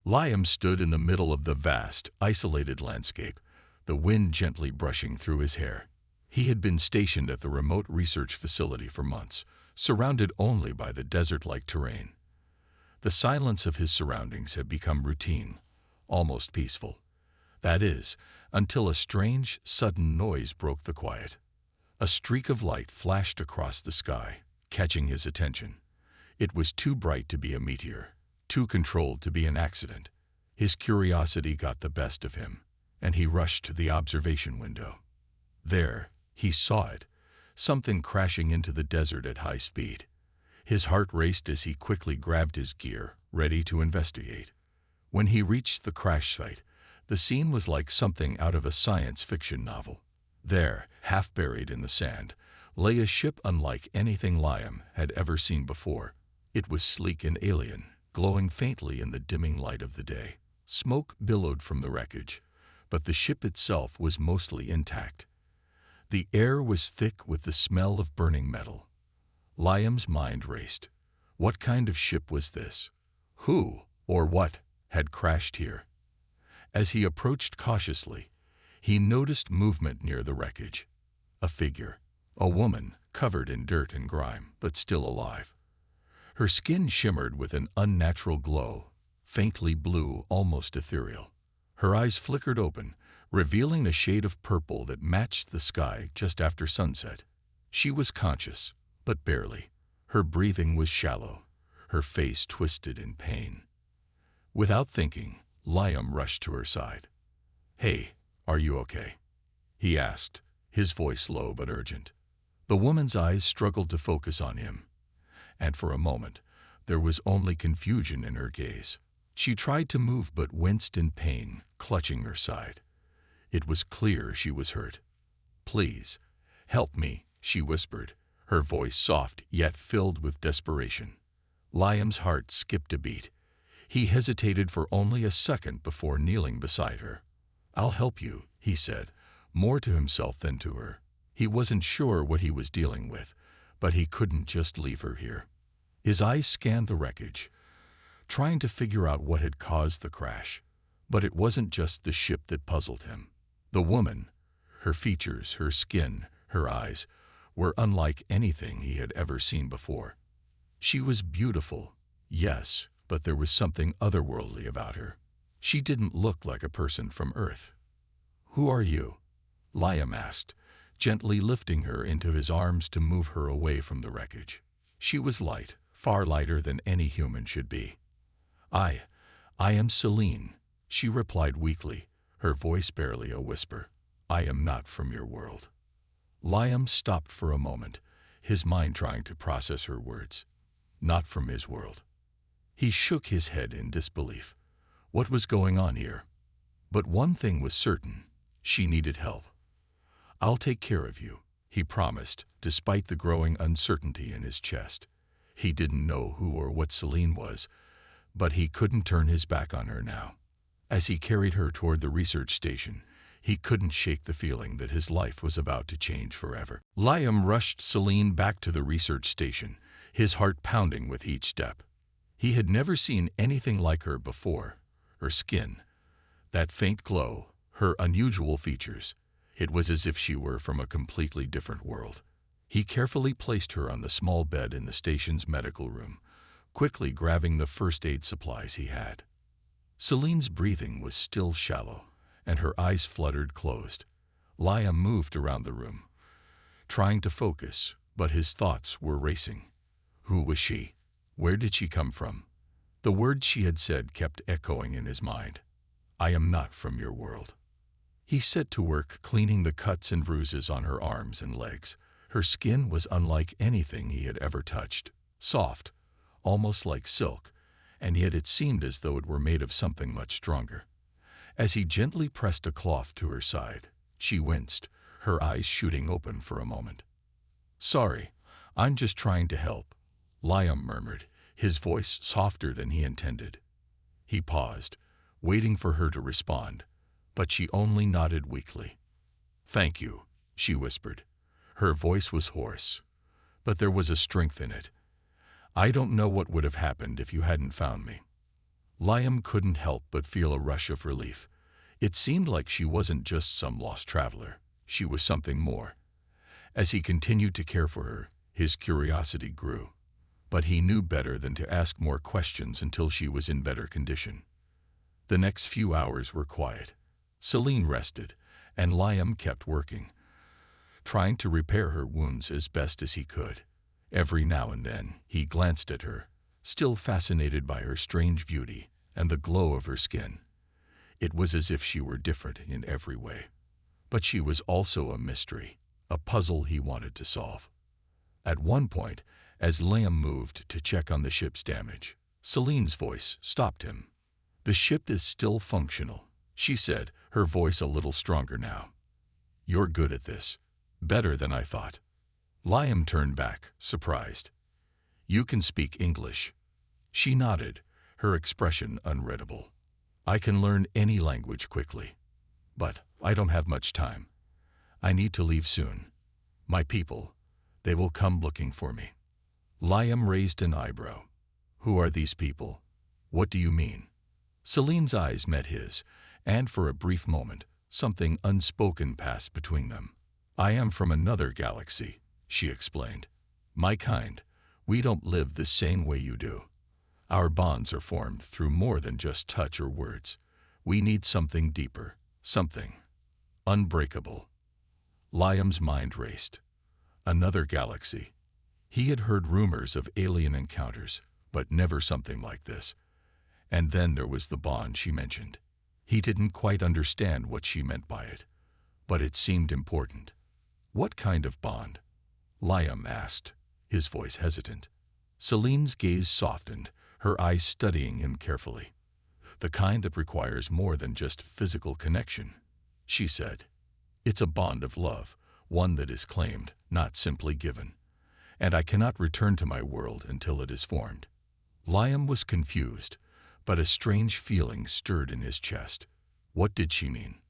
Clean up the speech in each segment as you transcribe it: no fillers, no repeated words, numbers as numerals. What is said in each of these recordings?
Liam stood in the middle of the vast, isolated landscape, the wind gently brushing through his hair. He had been stationed at the remote research facility for months, surrounded only by the desert-like terrain. The silence of his surroundings had become routine, almost peaceful. That is, until a strange, sudden noise broke the quiet. A streak of light flashed across the sky, catching his attention. It was too bright to be a meteor, too controlled to be an accident. His curiosity got the best of him, and he rushed to the observation window. There, he saw it, something crashing into the desert at high speed. His heart raced as he quickly grabbed his gear, ready to investigate. When he reached the crash site, the scene was like something out of a science fiction novel. There, half buried in the sand, lay a ship unlike anything Liam had ever seen before. It was sleek and alien, glowing faintly in the dimming light of the day. Smoke billowed from the wreckage, but the ship itself was mostly intact. The air was thick with the smell of burning metal. Liam's mind raced. What kind of ship was this? Who, or what, had crashed here? As he approached cautiously, he noticed movement near the wreckage. A figure, a woman, covered in dirt and grime, but still alive. Her skin shimmered with an unnatural glow, faintly blue, almost ethereal. Her eyes flickered open, revealing a shade of purple that matched the sky just after sunset. She was conscious, but barely. Her breathing was shallow, her face twisted in pain. Without thinking, Liam rushed to her side. "Hey, are you okay?" he asked, his voice low but urgent. The woman's eyes struggled to focus on him, and for a moment, there was only confusion in her gaze. She tried to move but winced in pain, clutching her side. It was clear she was hurt. "Please, help me," she whispered, her voice soft yet filled with desperation. Liam's heart skipped a beat. He hesitated for only a second before kneeling beside her. "I'll help you," he said, more to himself than to her. He wasn't sure what he was dealing with, but he couldn't just leave her here. His eyes scanned the wreckage, trying to figure out what had caused the crash. But it wasn't just the ship that puzzled him. The woman, her features, her skin, her eyes, were unlike anything he had ever seen before. She was beautiful, yes, but there was something otherworldly about her. She didn't look like a person from Earth. "Who are you?" Liam asked, gently lifting her into his arms to move her away from the wreckage. She was light, far lighter than any human should be. I am Celine," she replied weakly, her voice barely a whisper. "I am not from your world." Liam stopped for a moment, his mind trying to process her words. Not from his world. He shook his head in disbelief. What was going on here? But one thing was certain. She needed help. "I'll take care of you," he promised, despite the growing uncertainty in his chest. He didn't know who or what Celine was, but he couldn't turn his back on her now. As he carried her toward the research station, he couldn't shake the feeling that his life was about to change forever. Liam rushed Celine back to the research station, his heart pounding with each step. He had never seen anything like her before. Her skin, that faint glow, her unusual features. It was as if she were from a completely different world. He carefully placed her on the small bed in the station's medical room, quickly grabbing the first aid supplies he had. Celine's breathing was still shallow, and her eyes fluttered closed. Liam moved around the room, trying to focus, but his thoughts were racing. Who was she? Where did she come from? The words she had said kept echoing in his mind. "I am not from your world." He set to work cleaning the cuts and bruises on her arms and legs. Her skin was unlike anything he had ever touched. Soft, almost like silk, and yet it seemed as though it were made of something much stronger. As he gently pressed a cloth to her side, she winced, her eyes shooting open for a moment. "Sorry, I'm just trying to help," Liam murmured, his voice softer than he intended. He paused, waiting for her to respond, but she only nodded weakly. "Thank you," she whispered. Her voice was hoarse, but there was a strength in it. "I don't know what would have happened if you hadn't found me." Liam couldn't help but feel a rush of relief. It seemed like she wasn't just some lost traveler. She was something more. As he continued to care for her, his curiosity grew. But he knew better than to ask more questions until she was in better condition. The next few hours were quiet. Celine rested, and Liam kept working, trying to repair her wounds as best as he could. Every now and then, he glanced at her, still fascinated by her strange beauty and the glow of her skin. It was as if she were different in every way. But she was also a mystery, a puzzle he wanted to solve. At one point, as Liam moved to check on the ship's damage, Celine's voice stopped him. "The ship is still functional," she said, her voice a little stronger now. "You're good at this. Better than I thought." Liam turned back, surprised. "You can speak English." She nodded, her expression unreadable. "I can learn any language quickly. But I don't have much time. I need to leave soon. My people, they will come looking for me." Liam raised an eyebrow. "Who are these people? What do you mean?" Celine's eyes met his, and for a brief moment, something unspoken passed between them. "I am from another galaxy," she explained. "My kind, we don't live the same way you do. Our bonds are formed through more than just touch or words. We need something deeper, something unbreakable." Liam's mind raced. Another galaxy. He had heard rumors of alien encounters, but never something like this. And then there was the bond she mentioned. He didn't quite understand what she meant by it, but it seemed important. "What kind of bond?" Liam asked, his voice hesitant. Celine's gaze softened, her eyes studying him carefully. "The kind that requires more than just physical connection," she said. "It's a bond of love, one that is claimed, not simply given. And I cannot return to my world until it is formed." Liam was confused, but a strange feeling stirred in his chest. What did she mean?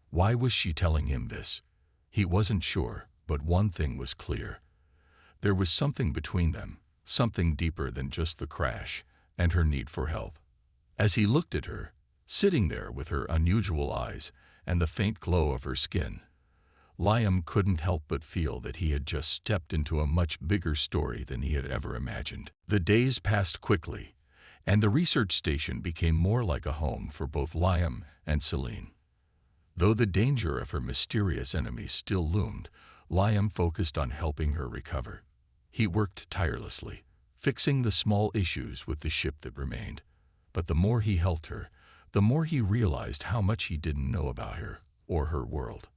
Why was she telling him this? He wasn't sure, but one thing was clear. There was something between them, something deeper than just the crash and her need for help. As he looked at her, sitting there with her unusual eyes and the faint glow of her skin, Liam couldn't help but feel that he had just stepped into a much bigger story than he had ever imagined. The days passed quickly, and the research station became more like a home for both Liam and Celine. Though the danger of her mysterious enemies still loomed, Liam focused on helping her recover. He worked tirelessly, fixing the small issues with the ship that remained. But the more he helped her, the more he realized how much he didn't know about her or her world.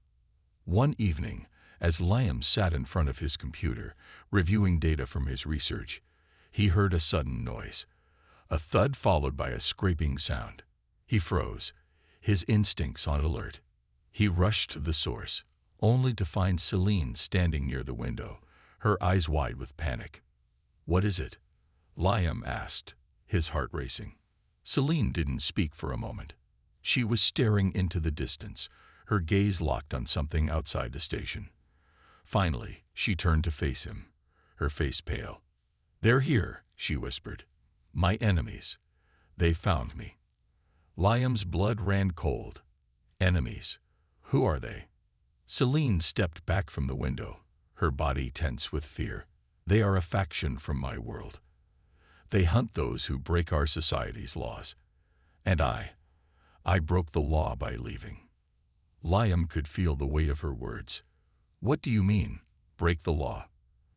One evening, as Liam sat in front of his computer, reviewing data from his research, he heard a sudden noise. A thud followed by a scraping sound. He froze, his instincts on alert. He rushed to the source, only to find Celine standing near the window, her eyes wide with panic. "What is it?" Liam asked, his heart racing. Celine didn't speak for a moment. She was staring into the distance, her gaze locked on something outside the station. Finally, she turned to face him, her face pale. "They're here," she whispered. "My enemies. They found me." Liam's blood ran cold. Enemies? Who are they? Celine stepped back from the window, her body tense with fear. "They are a faction from my world. They hunt those who break our society's laws. And I broke the law by leaving." Liam could feel the weight of her words. "What do you mean, break the law?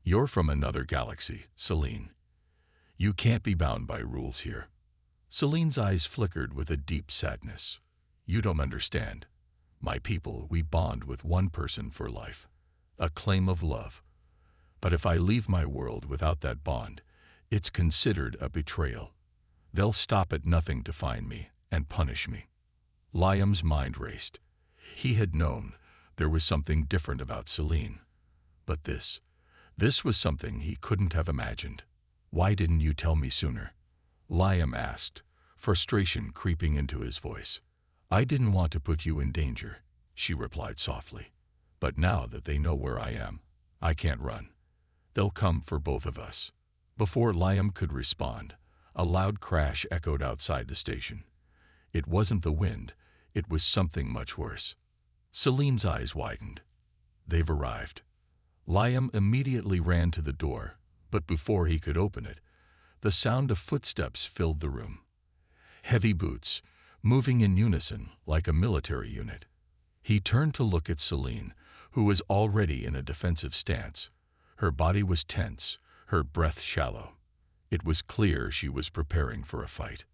You're from another galaxy, Celine. You can't be bound by rules here." Celine's eyes flickered with a deep sadness. "You don't understand. My people, we bond with one person for life. A claim of love. But if I leave my world without that bond, it's considered a betrayal. They'll stop at nothing to find me and punish me." Liam's mind raced. He had known there was something different about Celine. But this was something he couldn't have imagined. "Why didn't you tell me sooner?" Liam asked, frustration creeping into his voice. "I didn't want to put you in danger," she replied softly. "But now that they know where I am, I can't run. They'll come for both of us." Before Liam could respond, A loud crash echoed outside the station. It wasn't the wind, it was something much worse. Celine's eyes widened. They've arrived. Liam immediately ran to the door, but before he could open it, the sound of footsteps filled the room. Heavy boots, moving in unison like a military unit. He turned to look at Celine, who was already in a defensive stance. Her body was tense, her breath shallow. It was clear she was preparing for a fight.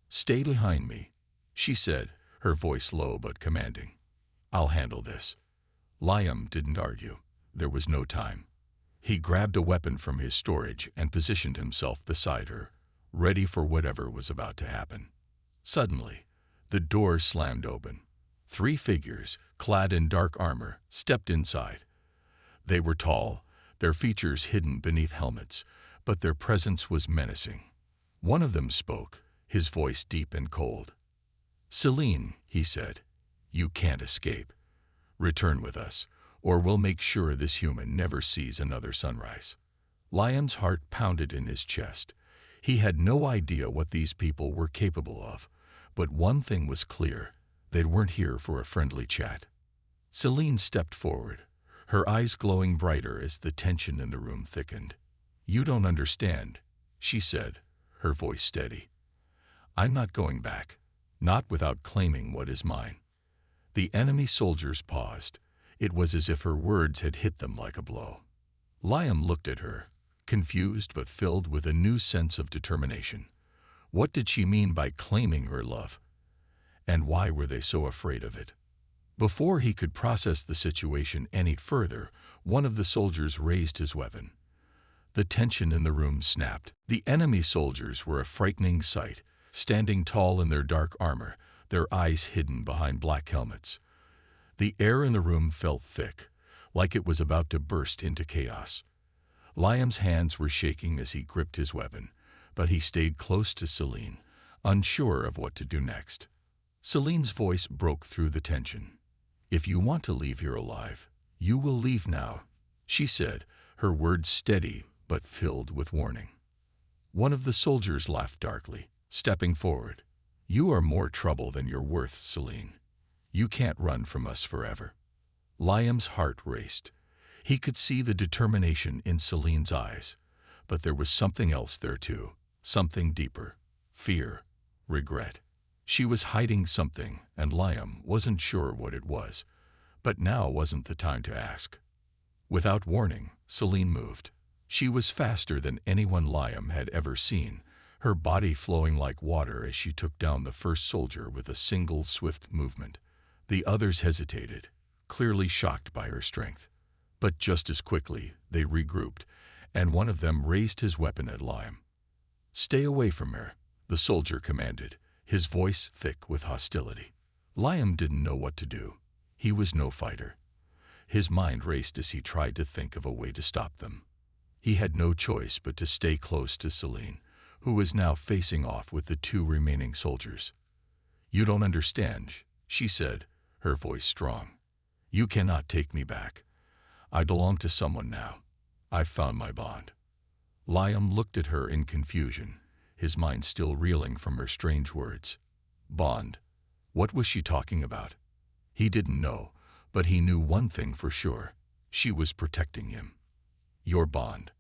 "Stay behind me," she said, her voice low but commanding. "I'll handle this." Liam didn't argue. There was no time. He grabbed a weapon from his storage and positioned himself beside her, ready for whatever was about to happen. Suddenly, the door slammed open. 3 figures, clad in dark armor, stepped inside. They were tall, their features hidden beneath helmets, but their presence was menacing. One of them spoke, his voice deep and cold. "Celine," he said, "you can't escape. Return with us, or we'll make sure this human never sees another sunrise." Liam's heart pounded in his chest. He had no idea what these people were capable of, but one thing was clear: they weren't here for a friendly chat. Celine stepped forward, her eyes glowing brighter as the tension in the room thickened. "You don't understand," she said, her voice steady. "I'm not going back, not without claiming what is mine." The enemy soldiers paused. It was as if her words had hit them like a blow. Liam looked at her, confused but filled with a new sense of determination. What did she mean by claiming her love? And why were they so afraid of it? Before he could process the situation any further, one of the soldiers raised his weapon. The tension in the room snapped. The enemy soldiers were a frightening sight, standing tall in their dark armor, their eyes hidden behind black helmets. The air in the room felt thick, like it was about to burst into chaos. Liam's hands were shaking as he gripped his weapon, but he stayed close to Celine, unsure of what to do next. Celine's voice broke through the tension. "If you want to leave here alive, you will leave now," she said, her words steady but filled with warning. One of the soldiers laughed darkly, stepping forward. "You are more trouble than you're worth, Celine. You can't run from us forever." Liam's heart raced. He could see the determination in Celine's eyes, but there was something else there too, something deeper: fear, regret. She was hiding something, and Liam wasn't sure what it was, but now wasn't the time to ask. Without warning, Celine moved. She was faster than anyone Liam had ever seen, her body flowing like water as she took down the first soldier with a single swift movement. The others hesitated, clearly shocked by her strength. But just as quickly, they regrouped, and one of them raised his weapon at Liam. "Stay away from her," the soldier commanded, his voice thick with hostility. Liam didn't know what to do. He was no fighter. His mind raced as he tried to think of a way to stop them. He had no choice but to stay close to Celine, who was now facing off with the 2 remaining soldiers. "You don't understand," she said, her voice strong. "You cannot take me back. I belong to someone now. I've found my bond." Liam looked at her in confusion, his mind still reeling from her strange words. Bond. What was she talking about? He didn't know, but he knew one thing for sure: she was protecting him. "Your bond."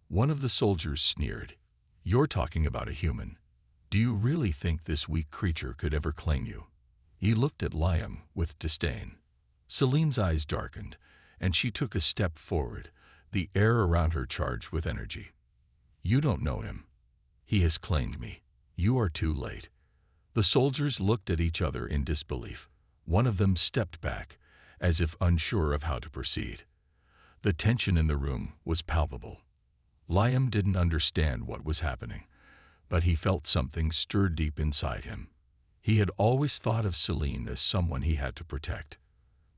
One of the soldiers sneered. "You're talking about a human. Do you really think this weak creature could ever claim you?" He looked at Liam with disdain. Celine's eyes darkened, and she took a step forward, the air around her charged with energy. "You don't know him. He has claimed me. You are too late." The soldiers looked at each other in disbelief. One of them stepped back, as if unsure of how to proceed. The tension in the room was palpable. Liam didn't understand what was happening, but he felt something stir deep inside him. He had always thought of Celine as someone he had to protect.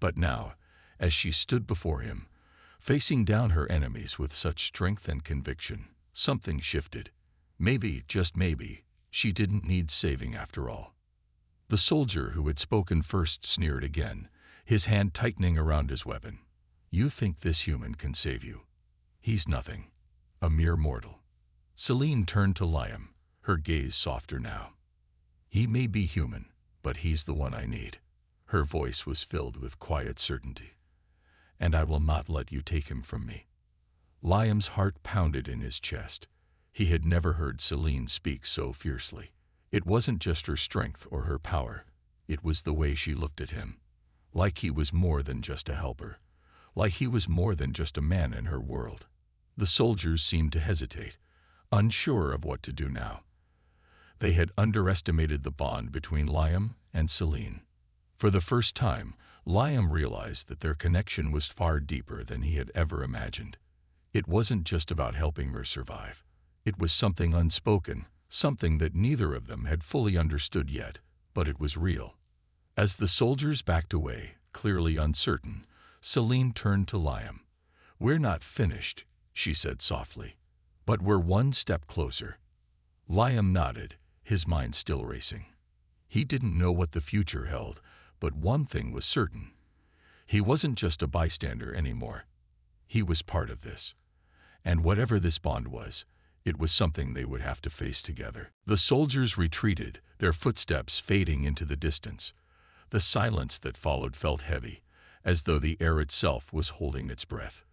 But now, as she stood before him, facing down her enemies with such strength and conviction, something shifted. Maybe, just maybe, she didn't need saving after all. The soldier who had spoken first sneered again, his hand tightening around his weapon. "You think this human can save you? He's nothing. A mere mortal." Celine turned to Liam, her gaze softer now. He may be human, but he's the one I need. Her voice was filled with quiet certainty. And I will not let you take him from me. Liam's heart pounded in his chest. He had never heard Celine speak so fiercely. It wasn't just her strength or her power. It was the way she looked at him. Like he was more than just a helper. Like he was more than just a man in her world. The soldiers seemed to hesitate, unsure of what to do now. They had underestimated the bond between Liam and Celine. For the first time, Liam realized that their connection was far deeper than he had ever imagined. It wasn't just about helping her survive. It was something unspoken, something that neither of them had fully understood yet, but it was real. As the soldiers backed away, clearly uncertain, Celine turned to Liam. "We're not finished," she said softly, "but we're one step closer." Liam nodded, his mind still racing. He didn't know what the future held, but one thing was certain. He wasn't just a bystander anymore. He was part of this. And whatever this bond was, it was something they would have to face together. The soldiers retreated, their footsteps fading into the distance. The silence that followed felt heavy, as though the air itself was holding its breath.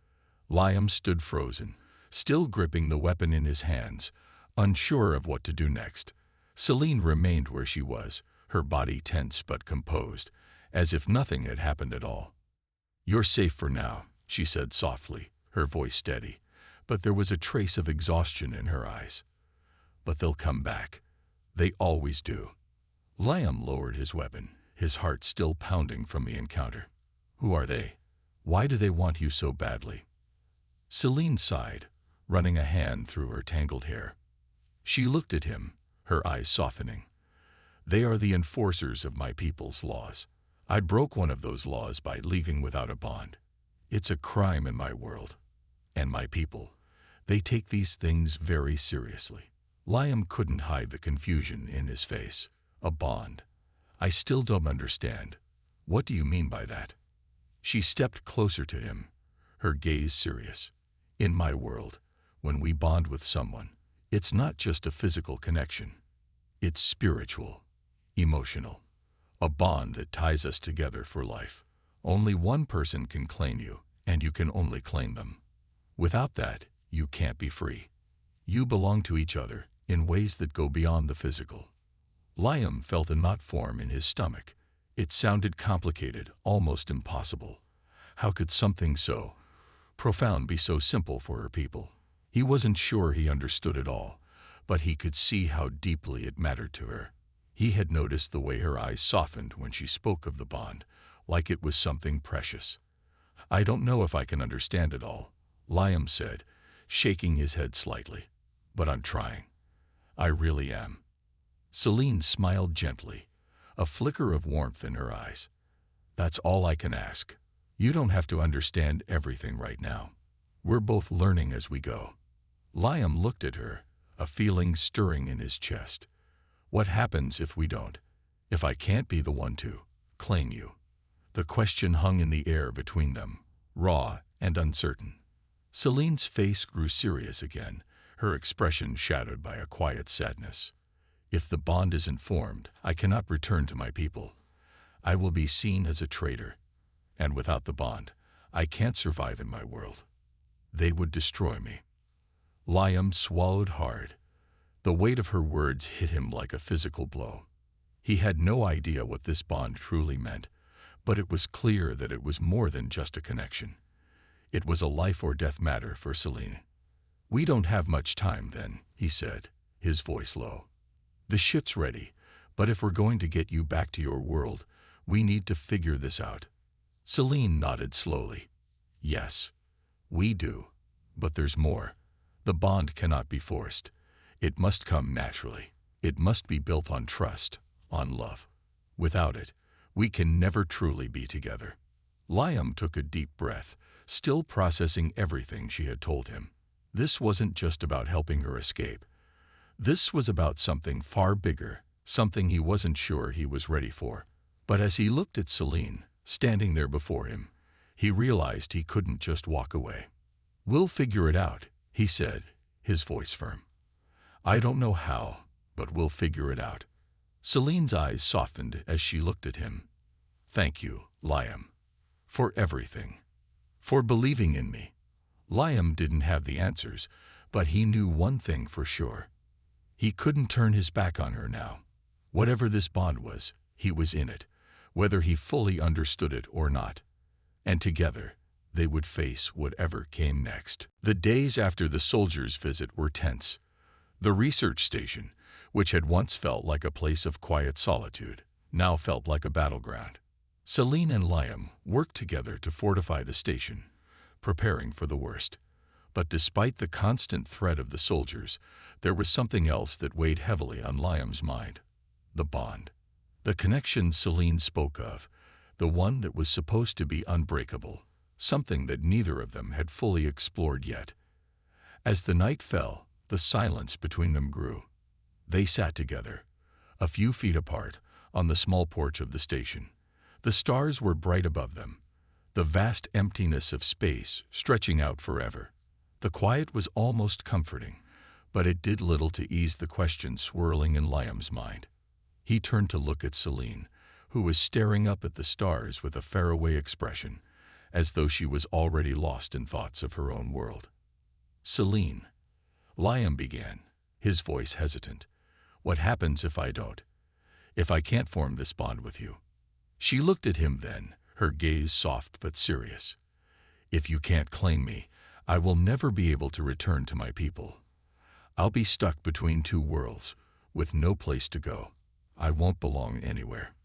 Liam stood frozen, still gripping the weapon in his hands, unsure of what to do next. Celine remained where she was, her body tense but composed, as if nothing had happened at all. "You're safe for now," she said softly, her voice steady, but there was a trace of exhaustion in her eyes. "But they'll come back. They always do." Liam lowered his weapon, his heart still pounding from the encounter. "Who are they? Why do they want you so badly?" Celine sighed, running a hand through her tangled hair. She looked at him, her eyes softening. "They are the enforcers of my people's laws. I broke one of those laws by leaving without a bond. It's a crime in my world. And my people, they take these things very seriously." Liam couldn't hide the confusion in his face. "A bond? I still don't understand. What do you mean by that?" She stepped closer to him, her gaze serious. "In my world, when we bond with someone, it's not just a physical connection. It's spiritual, emotional. A bond that ties us together for life. Only one person can claim you, and you can only claim them. Without that, you can't be free. You belong to each other in ways that go beyond the physical." Liam felt a knot form in his stomach. It sounded complicated, almost impossible. How could something so profound be so simple for her people? He wasn't sure he understood it all, but he could see how deeply it mattered to her. He had noticed the way her eyes softened when she spoke of the bond, like it was something precious. "I don't know if I can understand it all," Liam said, shaking his head slightly. "But I'm trying. I really am." Celine smiled gently, a flicker of warmth in her eyes. "That's all I can ask. You don't have to understand everything right now. We're both learning as we go." Liam looked at her, a feeling stirring in his chest. What happens if we don't? If I can't be the one to claim you? The question hung in the air between them, raw and uncertain. Celine's face grew serious again, her expression shadowed by a quiet sadness. "If the bond isn't formed, I cannot return to my people. I will be seen as a traitor. And without the bond, I can't survive in my world. They would destroy me." Liam swallowed hard. The weight of her words hit him like a physical blow. He had no idea what this bond truly meant, but it was clear that it was more than just a connection. It was a life or death matter for Celine. "We don't have much time then," he said, his voice low. "The ship's ready, but if we're going to get you back to your world, we need to figure this out." Celine nodded slowly. "Yes, we do. But there's more. The bond cannot be forced. It must come naturally. It must be built on trust, on love. Without it, we can never truly be together." Liam took a deep breath, still processing everything she had told him. This wasn't just about helping her escape. This was about something far bigger, something he wasn't sure he was ready for. But as he looked at Celine, standing there before him, he realized he couldn't just walk away. "We'll figure it out," he said, his voice firm. "I don't know how, but we'll figure it out." Celine's eyes softened as she looked at him. "Thank you, Liam, for everything. For believing in me." Liam didn't have the answers, but he knew one thing for sure. He couldn't turn his back on her now. Whatever this bond was, he was in it, whether he fully understood it or not. And together, they would face whatever came next. The days after the soldiers' visit were tense. The research station, which had once felt like a place of quiet solitude, now felt like a battleground. Celine and Liam worked together to fortify the station, preparing for the worst. But despite the constant threat of the soldiers, there was something else that weighed heavily on Liam's mind. The bond. The connection Celine spoke of, the one that was supposed to be unbreakable, something that neither of them had fully explored yet. As the night fell, the silence between them grew. They sat together, a few feet apart, on the small porch of the station. The stars were bright above them, the vast emptiness of space stretching out forever. The quiet was almost comforting, but it did little to ease the questions swirling in Liam's mind. He turned to look at Celine, who was staring up at the stars with a faraway expression, as though she was already lost in thoughts of her own world. "Celine," Liam began, his voice hesitant, "what happens if I don't? If I can't form this bond with you?" She looked at him then, her gaze soft but serious. "If you can't claim me, I will never be able to return to my people. I'll be stuck between two worlds, with no place to go. I won't belong anywhere."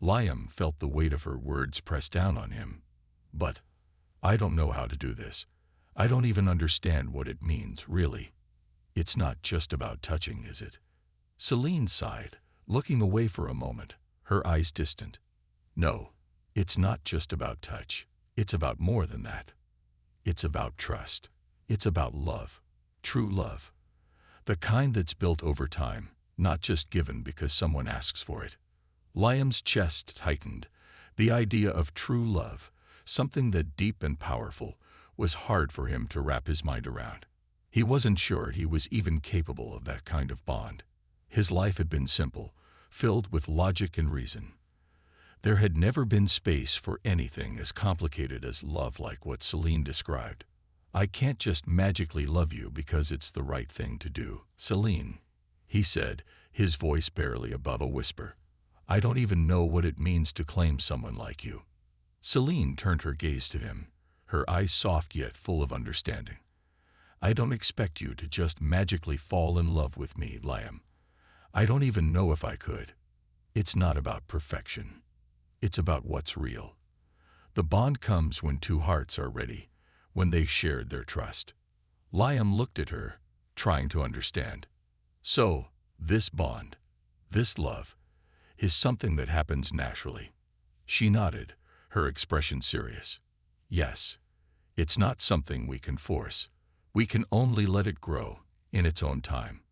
Liam felt the weight of her words press down on him. "But I don't know how to do this. I don't even understand what it means, really. It's not just about touching, is it?" Celine sighed, looking away for a moment, her eyes distant. "No, it's not just about touch. It's about more than that. It's about trust. It's about love. True love. The kind that's built over time, not just given because someone asks for it." Liam's chest tightened. The idea of true love, something that deep and powerful, was hard for him to wrap his mind around. He wasn't sure he was even capable of that kind of bond. His life had been simple, filled with logic and reason. There had never been space for anything as complicated as love like what Celine described. "I can't just magically love you because it's the right thing to do, Celine," he said, his voice barely above a whisper. "I don't even know what it means to claim someone like you." Celine turned her gaze to him, her eyes soft yet full of understanding. "I don't expect you to just magically fall in love with me, Liam. I don't even know if I could. It's not about perfection. It's about what's real. The bond comes when two hearts are ready, when they shared their trust." Liam looked at her, trying to understand. "So, this bond, this love, is something that happens naturally." She nodded, her expression serious. "Yes, it's not something we can force. We can only let it grow, in its own time."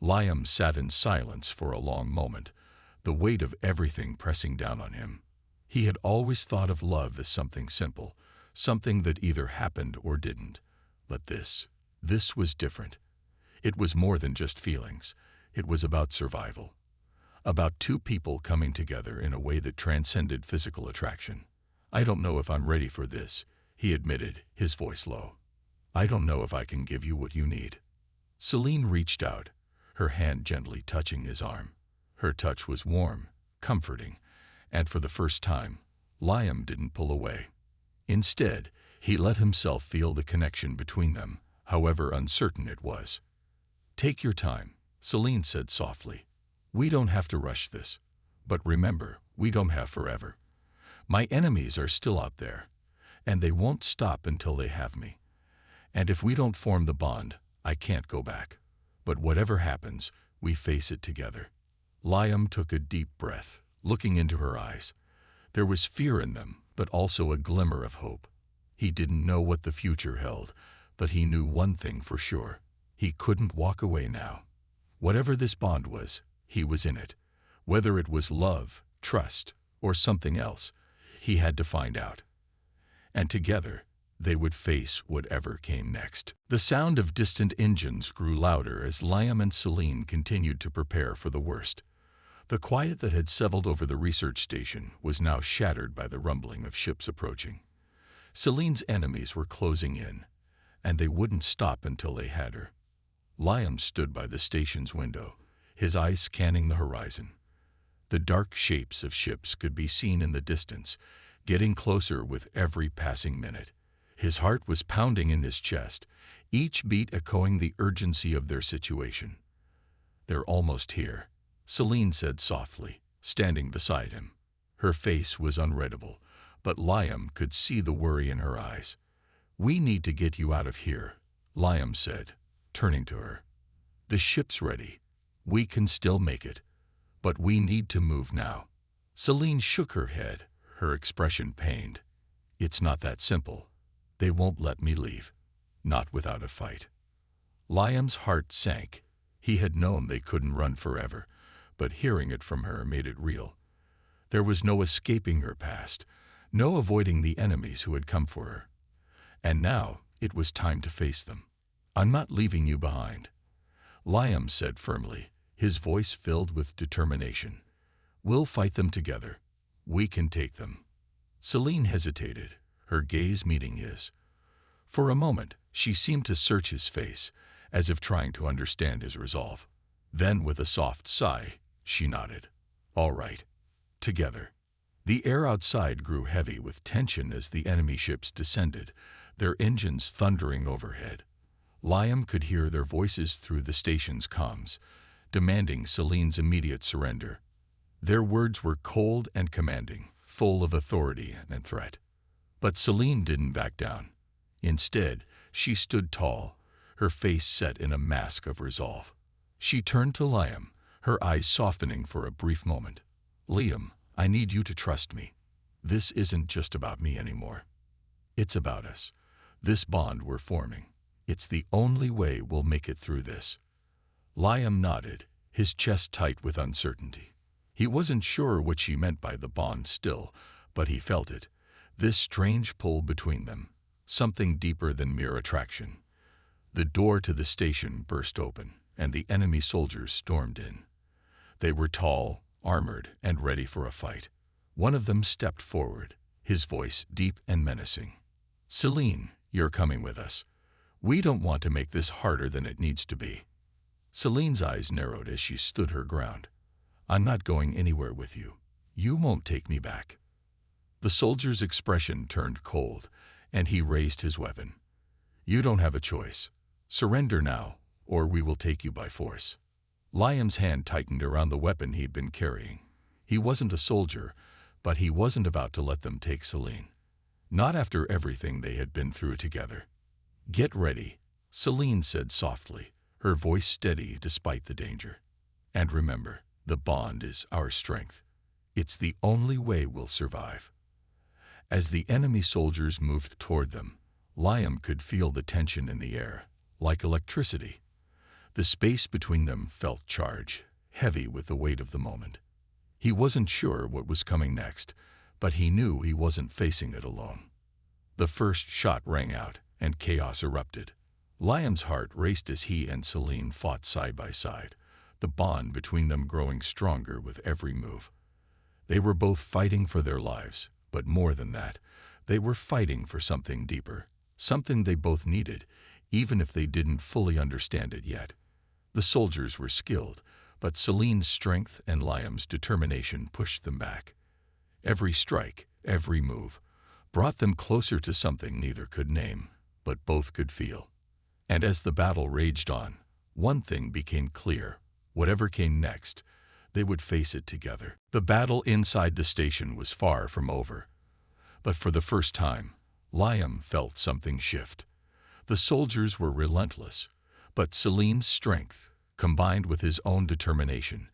Liam sat in silence for a long moment, the weight of everything pressing down on him. He had always thought of love as something simple, something that either happened or didn't. But this was different. It was more than just feelings. It was about survival. About two people coming together in a way that transcended physical attraction. "I don't know if I'm ready for this," he admitted, his voice low. "I don't know if I can give you what you need." Celine reached out, her hand gently touching his arm. Her touch was warm, comforting, and for the first time, Liam didn't pull away. Instead, he let himself feel the connection between them, however uncertain it was. "Take your time," Celine said softly. "We don't have to rush this. But remember, we don't have forever. My enemies are still out there, and they won't stop until they have me. And if we don't form the bond, I can't go back. But whatever happens, we face it together." Liam took a deep breath, looking into her eyes. There was fear in them, but also a glimmer of hope. He didn't know what the future held, but he knew one thing for sure. He couldn't walk away now. Whatever this bond was, he was in it. Whether it was love, trust, or something else, he had to find out. And together, They would face whatever came next. The sound of distant engines grew louder as Liam and Celine continued to prepare for the worst. The quiet that had settled over the research station was now shattered by the rumbling of ships approaching. Celine's enemies were closing in, and they wouldn't stop until they had her. Liam stood by the station's window, his eyes scanning the horizon. The dark shapes of ships could be seen in the distance, getting closer with every passing minute. His heart was pounding in his chest, each beat echoing the urgency of their situation. "They're almost here," Celine said softly, standing beside him. Her face was unreadable, but Liam could see the worry in her eyes. "We need to get you out of here," Liam said, turning to her. "The ship's ready. We can still make it. But we need to move now." Celine shook her head, her expression pained. "It's not that simple. They won't let me leave. Not without a fight." Liam's heart sank. He had known they couldn't run forever, but hearing it from her made it real. There was no escaping her past, no avoiding the enemies who had come for her. And now it was time to face them. "I'm not leaving you behind," Liam said firmly, his voice filled with determination. "We'll fight them together. We can take them." Celine hesitated, her gaze meeting his. For a moment, she seemed to search his face, as if trying to understand his resolve. Then, with a soft sigh, she nodded. "All right. Together." The air outside grew heavy with tension as the enemy ships descended, their engines thundering overhead. Liam could hear their voices through the station's comms, demanding Celine's immediate surrender. Their words were cold and commanding, full of authority and threat. But Celine didn't back down. Instead, she stood tall, her face set in a mask of resolve. She turned to Liam, her eyes softening for a brief moment. "Liam, I need you to trust me. This isn't just about me anymore. It's about us. This bond we're forming. It's the only way we'll make it through this." Liam nodded, his chest tight with uncertainty. He wasn't sure what she meant by the bond still, but he felt it, this strange pull between them, something deeper than mere attraction. The door to the station burst open, and the enemy soldiers stormed in. They were tall, armored, and ready for a fight. One of them stepped forward, his voice deep and menacing. "Celine, you're coming with us. We don't want to make this harder than it needs to be." Celine's eyes narrowed as she stood her ground. "I'm not going anywhere with you. You won't take me back." The soldier's expression turned cold, and he raised his weapon. "You don't have a choice. Surrender now, or we will take you by force." Liam's hand tightened around the weapon he'd been carrying. He wasn't a soldier, but he wasn't about to let them take Celine. Not after everything they had been through together. "Get ready," Celine said softly, her voice steady despite the danger. "And remember, the bond is our strength. It's the only way we'll survive." As the enemy soldiers moved toward them, Liam could feel the tension in the air, like electricity. The space between them felt charged, heavy with the weight of the moment. He wasn't sure what was coming next, but he knew he wasn't facing it alone. The first shot rang out, and chaos erupted. Liam's heart raced as he and Celine fought side by side, the bond between them growing stronger with every move. They were both fighting for their lives, but more than that, they were fighting for something deeper, something they both needed, even if they didn't fully understand it yet. The soldiers were skilled, but Celine's strength and Liam's determination pushed them back. Every strike, every move, brought them closer to something neither could name, but both could feel. And as the battle raged on, one thing became clear: whatever came next, they would face it together. The battle inside the station was far from over. But for the first time, Liam felt something shift. The soldiers were relentless, but Celine's strength, combined with his own determination,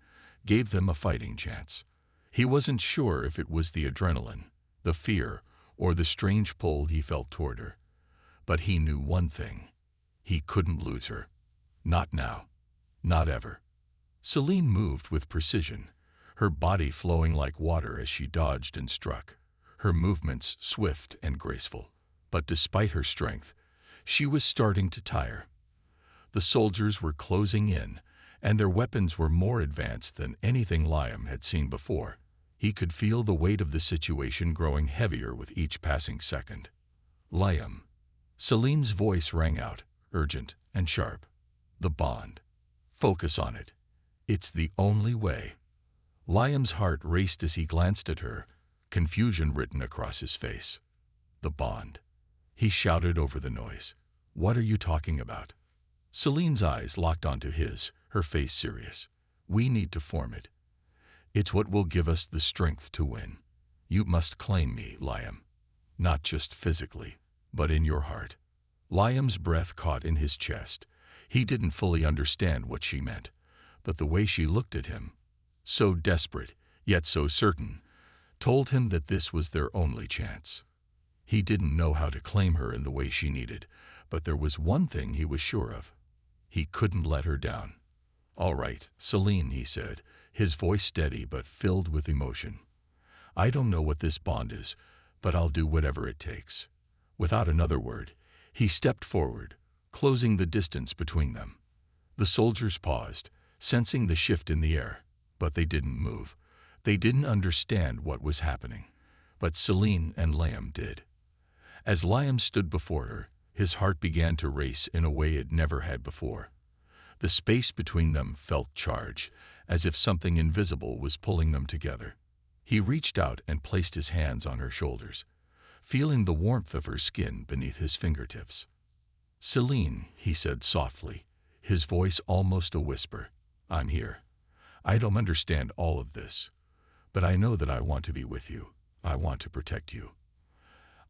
gave them a fighting chance. He wasn't sure if it was the adrenaline, the fear, or the strange pull he felt toward her. But he knew one thing: he couldn't lose her. Not now. Not ever. Celine moved with precision, her body flowing like water as she dodged and struck, her movements swift and graceful. But despite her strength, she was starting to tire. The soldiers were closing in, and their weapons were more advanced than anything Liam had seen before. He could feel the weight of the situation growing heavier with each passing second. Liam. Celine's voice rang out, urgent and sharp. The bond. Focus on it. It's the only way. Liam's heart raced as he glanced at her, confusion written across his face. The bond. He shouted over the noise. What are you talking about? Celine's eyes locked onto his, her face serious. We need to form it. It's what will give us the strength to win. You must claim me, Liam. Not just physically, but in your heart. Liam's breath caught in his chest. He didn't fully understand what she meant, but the way she looked at him, so desperate, yet so certain, told him that this was their only chance. He didn't know how to claim her in the way she needed, but there was one thing he was sure of. He couldn't let her down. All right, Celine, he said, his voice steady but filled with emotion. I don't know what this bond is, but I'll do whatever it takes. Without another word, he stepped forward, closing the distance between them. The soldiers paused, sensing the shift in the air, but they didn't move. They didn't understand what was happening, but Celine and Liam did. As Liam stood before her, his heart began to race in a way it never had before. The space between them felt charged, as if something invisible was pulling them together. He reached out and placed his hands on her shoulders, feeling the warmth of her skin beneath his fingertips. Celine, he said softly, his voice almost a whisper, I'm here. I don't understand all of this, but I know that I want to be with you. I want to protect you.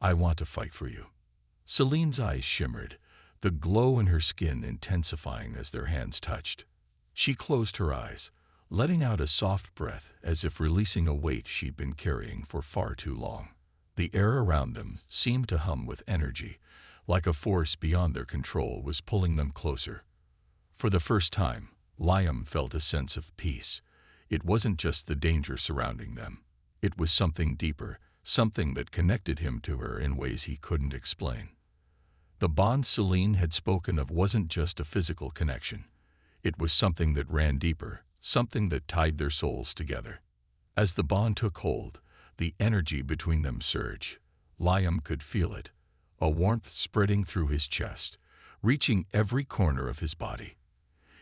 I want to fight for you. Celine's eyes shimmered, the glow in her skin intensifying as their hands touched. She closed her eyes, letting out a soft breath as if releasing a weight she'd been carrying for far too long. The air around them seemed to hum with energy, like a force beyond their control was pulling them closer. For the first time, Liam felt a sense of peace. It wasn't just the danger surrounding them. It was something deeper, something that connected him to her in ways he couldn't explain. The bond Celine had spoken of wasn't just a physical connection. It was something that ran deeper, something that tied their souls together. As the bond took hold, the energy between them surged. Liam could feel it, a warmth spreading through his chest, reaching every corner of his body.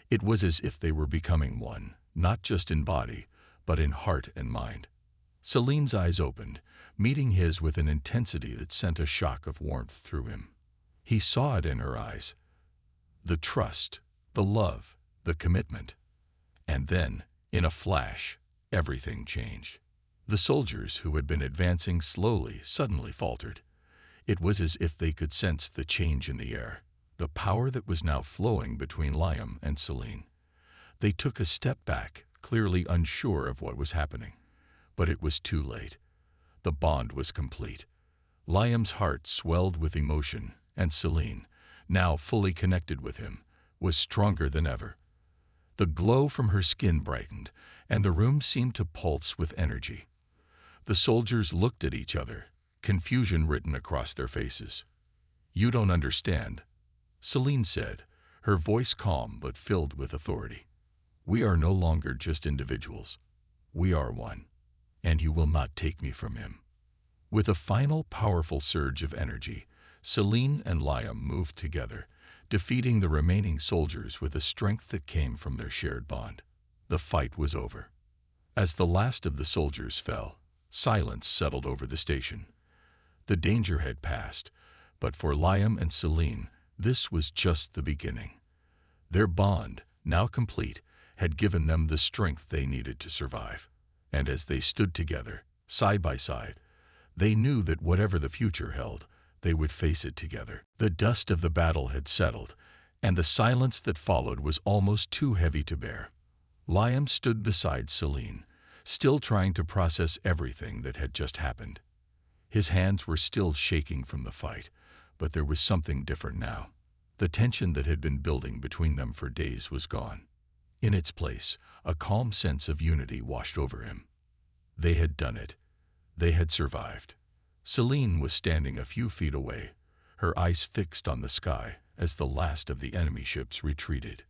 It was as if they were becoming one, not just in body, but in heart and mind. Celine's eyes opened, meeting his with an intensity that sent a shock of warmth through him. He saw it in her eyes. The trust, the love, the commitment. And then, in a flash, everything changed. The soldiers who had been advancing slowly suddenly faltered. It was as if they could sense the change in the air, the power that was now flowing between Liam and Celine. They took a step back, clearly unsure of what was happening. But it was too late. The bond was complete. Liam's heart swelled with emotion, and Celine, now fully connected with him, was stronger than ever. The glow from her skin brightened, and the room seemed to pulse with energy. The soldiers looked at each other, confusion written across their faces. You don't understand, Celine said, her voice calm but filled with authority. We are no longer just individuals. We are one, and you will not take me from him. With a final powerful surge of energy, Celine and Liam moved together, defeating the remaining soldiers with a strength that came from their shared bond. The fight was over. As the last of the soldiers fell, silence settled over the station. The danger had passed, but for Liam and Celine, this was just the beginning. Their bond, now complete, had given them the strength they needed to survive. And as they stood together, side by side, they knew that whatever the future held, they would face it together. The dust of the battle had settled, and the silence that followed was almost too heavy to bear. Liam stood beside Celine, still trying to process everything that had just happened. His hands were still shaking from the fight, but there was something different now. The tension that had been building between them for days was gone. In its place, a calm sense of unity washed over him. They had done it. They had survived. Celine was standing a few feet away, her eyes fixed on the sky as the last of the enemy ships retreated.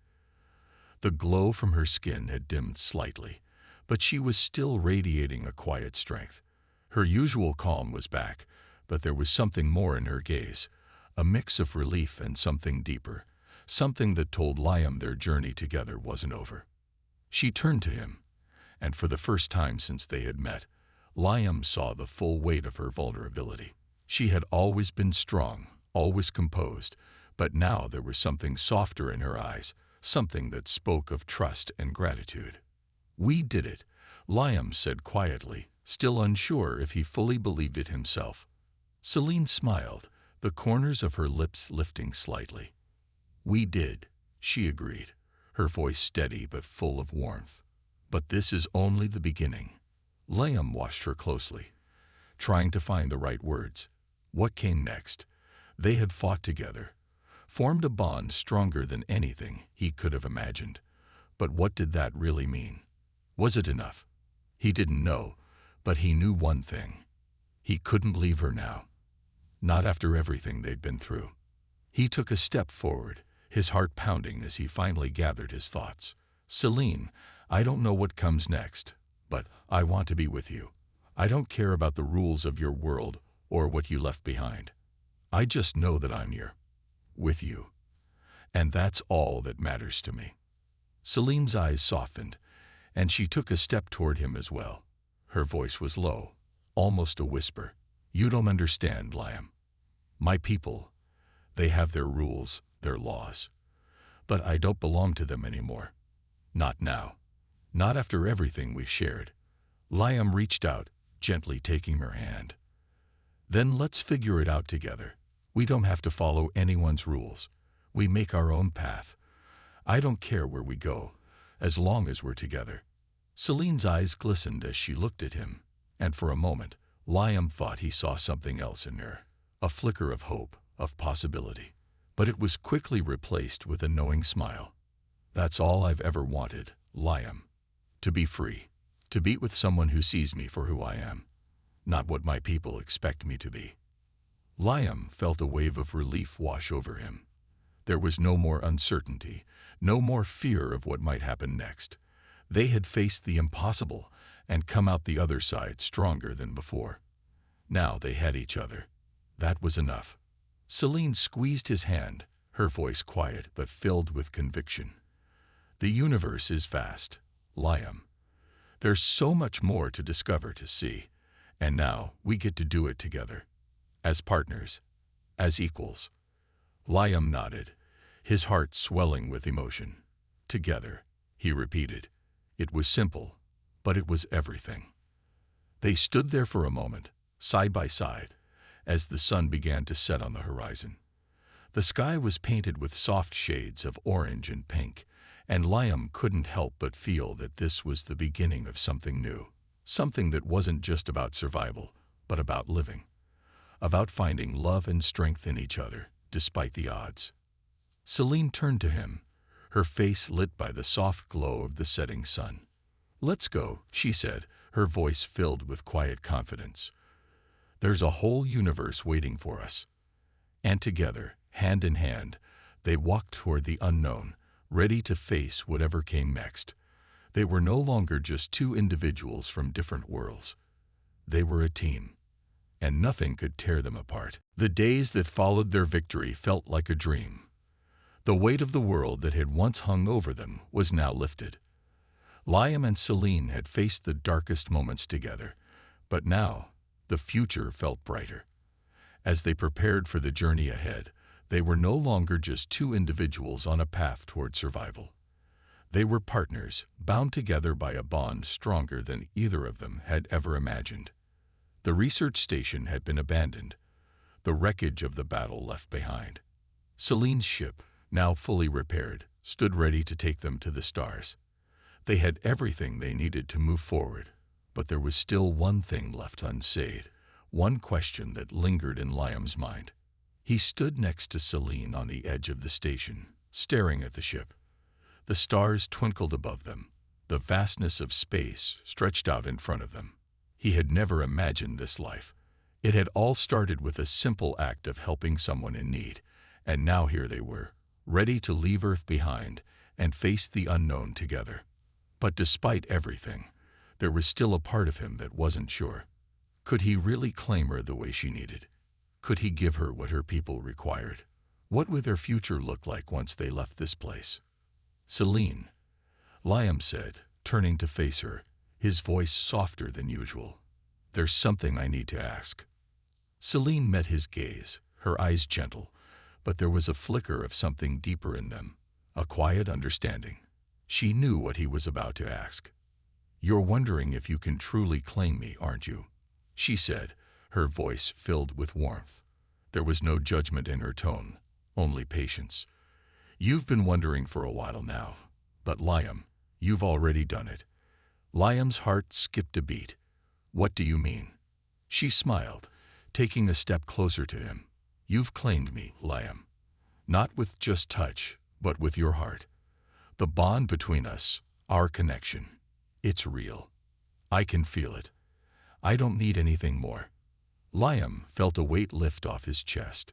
The glow from her skin had dimmed slightly, but she was still radiating a quiet strength. Her usual calm was back, but there was something more in her gaze, a mix of relief and something deeper, something that told Liam their journey together wasn't over. She turned to him, and for the first time since they had met, Liam saw the full weight of her vulnerability. She had always been strong, always composed, but now there was something softer in her eyes, something that spoke of trust and gratitude. "We did it," Liam said quietly, still unsure if he fully believed it himself. Celine smiled, the corners of her lips lifting slightly. "We did," she agreed, her voice steady but full of warmth. "But this is only the beginning." Liam watched her closely, trying to find the right words. What came next? They had fought together, formed a bond stronger than anything he could have imagined. But what did that really mean? Was it enough? He didn't know, but he knew one thing. He couldn't leave her now. Not after everything they'd been through. He took a step forward, his heart pounding as he finally gathered his thoughts. "Celine, I don't know what comes next, but I want to be with you. I don't care about the rules of your world or what you left behind. I just know that I'm here, with you. And that's all that matters to me." Celine's eyes softened, and she took a step toward him as well. Her voice was low, almost a whisper. "You don't understand, Liam. My people, they have their rules, their laws. But I don't belong to them anymore. Not now. Not after everything we've shared." Liam reached out, gently taking her hand. "Then let's figure it out together. We don't have to follow anyone's rules. We make our own path. I don't care where we go, as long as we're together." Celine's eyes glistened as she looked at him, and for a moment, Liam thought he saw something else in her, a flicker of hope, of possibility. But it was quickly replaced with a knowing smile. "That's all I've ever wanted, Liam. To be free. To be with someone who sees me for who I am, not what my people expect me to be." Liam felt a wave of relief wash over him. There was no more uncertainty, no more fear of what might happen next. They had faced the impossible and come out the other side stronger than before. Now they had each other. That was enough. Celine squeezed his hand, her voice quiet but filled with conviction. "The universe is vast, Liam. There's so much more to discover, to see, and now we get to do it together. As partners, as equals." Liam nodded, his heart swelling with emotion. "Together," he repeated. It was simple, but it was everything. They stood there for a moment, side by side, as the sun began to set on the horizon. The sky was painted with soft shades of orange and pink, and Liam couldn't help but feel that this was the beginning of something new, something that wasn't just about survival, but about living, about finding love and strength in each other, despite the odds. Celine turned to him, her face lit by the soft glow of the setting sun. "Let's go," she said, her voice filled with quiet confidence. "There's a whole universe waiting for us." And together, hand in hand, they walked toward the unknown, ready to face whatever came next. They were no longer just two individuals from different worlds. They were a team, and nothing could tear them apart. The days that followed their victory felt like a dream. The weight of the world that had once hung over them was now lifted. Liam and Celine had faced the darkest moments together, but now the future felt brighter. As they prepared for the journey ahead, they were no longer just two individuals on a path toward survival. They were partners, bound together by a bond stronger than either of them had ever imagined. The research station had been abandoned, the wreckage of the battle left behind. Celine's ship, now fully repaired, stood ready to take them to the stars. They had everything they needed to move forward, but there was still one thing left unsaid, one question that lingered in Liam's mind. He stood next to Celine on the edge of the station, staring at the ship. The stars twinkled above them. The vastness of space stretched out in front of them. He had never imagined this life. It had all started with a simple act of helping someone in need, and now here they were, ready to leave Earth behind and face the unknown together. But despite everything, there was still a part of him that wasn't sure. Could he really claim her the way she needed? Could he give her what her people required? What would their future look like once they left this place? Celine, Liam said, turning to face her, his voice softer than usual. There's something I need to ask. Celine met his gaze, her eyes gentle, but there was a flicker of something deeper in them, a quiet understanding. She knew what he was about to ask. You're wondering if you can truly claim me, aren't you? She said, her voice filled with warmth. There was no judgment in her tone, only patience. You've been wondering for a while now, but Liam, you've already done it. Liam's heart skipped a beat. What do you mean? She smiled, taking a step closer to him. You've claimed me, Liam. Not with just touch, but with your heart. The bond between us, our connection, it's real. I can feel it. I don't need anything more. Liam felt a weight lift off his chest.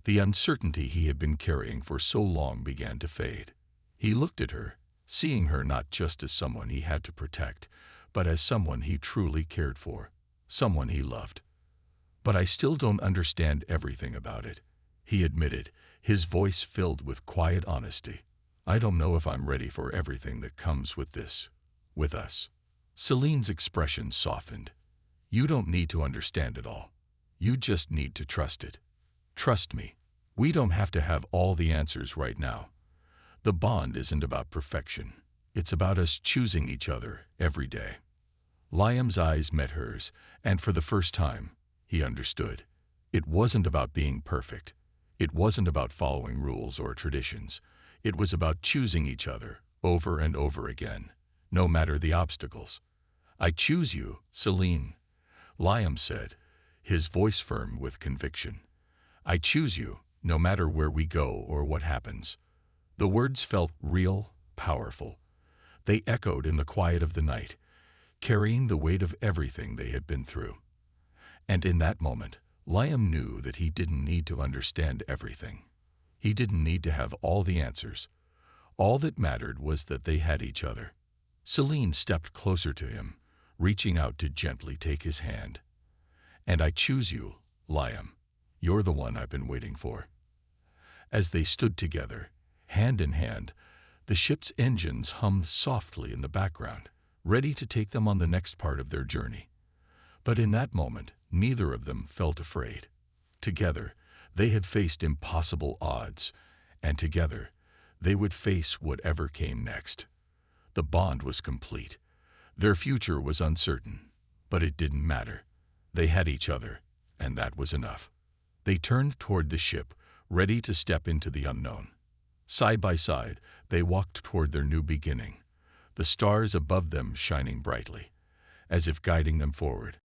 The uncertainty he had been carrying for so long began to fade. He looked at her, seeing her not just as someone he had to protect, but as someone he truly cared for, someone he loved. But I still don't understand everything about it, he admitted, his voice filled with quiet honesty. I don't know if I'm ready for everything that comes with this, with us. Celine's expression softened. You don't need to understand it all. You just need to trust it. Trust me. We don't have to have all the answers right now. The bond isn't about perfection. It's about us choosing each other every day. Liam's eyes met hers, and for the first time, he understood. It wasn't about being perfect. It wasn't about following rules or traditions. It was about choosing each other over and over again, no matter the obstacles. I choose you, Celine, Liam said, his voice firm with conviction. I choose you, no matter where we go or what happens. The words felt real, powerful. They echoed in the quiet of the night, carrying the weight of everything they had been through. And in that moment, Liam knew that he didn't need to understand everything. He didn't need to have all the answers. All that mattered was that they had each other. Celine stepped closer to him, reaching out to gently take his hand. And I choose you, Liam. You're the one I've been waiting for. As they stood together, hand in hand, the ship's engines hummed softly in the background, ready to take them on the next part of their journey. But in that moment, neither of them felt afraid. Together, they had faced impossible odds, and together, they would face whatever came next. The bond was complete. Their future was uncertain, but it didn't matter. They had each other, and that was enough. They turned toward the ship, ready to step into the unknown. Side by side, they walked toward their new beginning, the stars above them shining brightly, as if guiding them forward.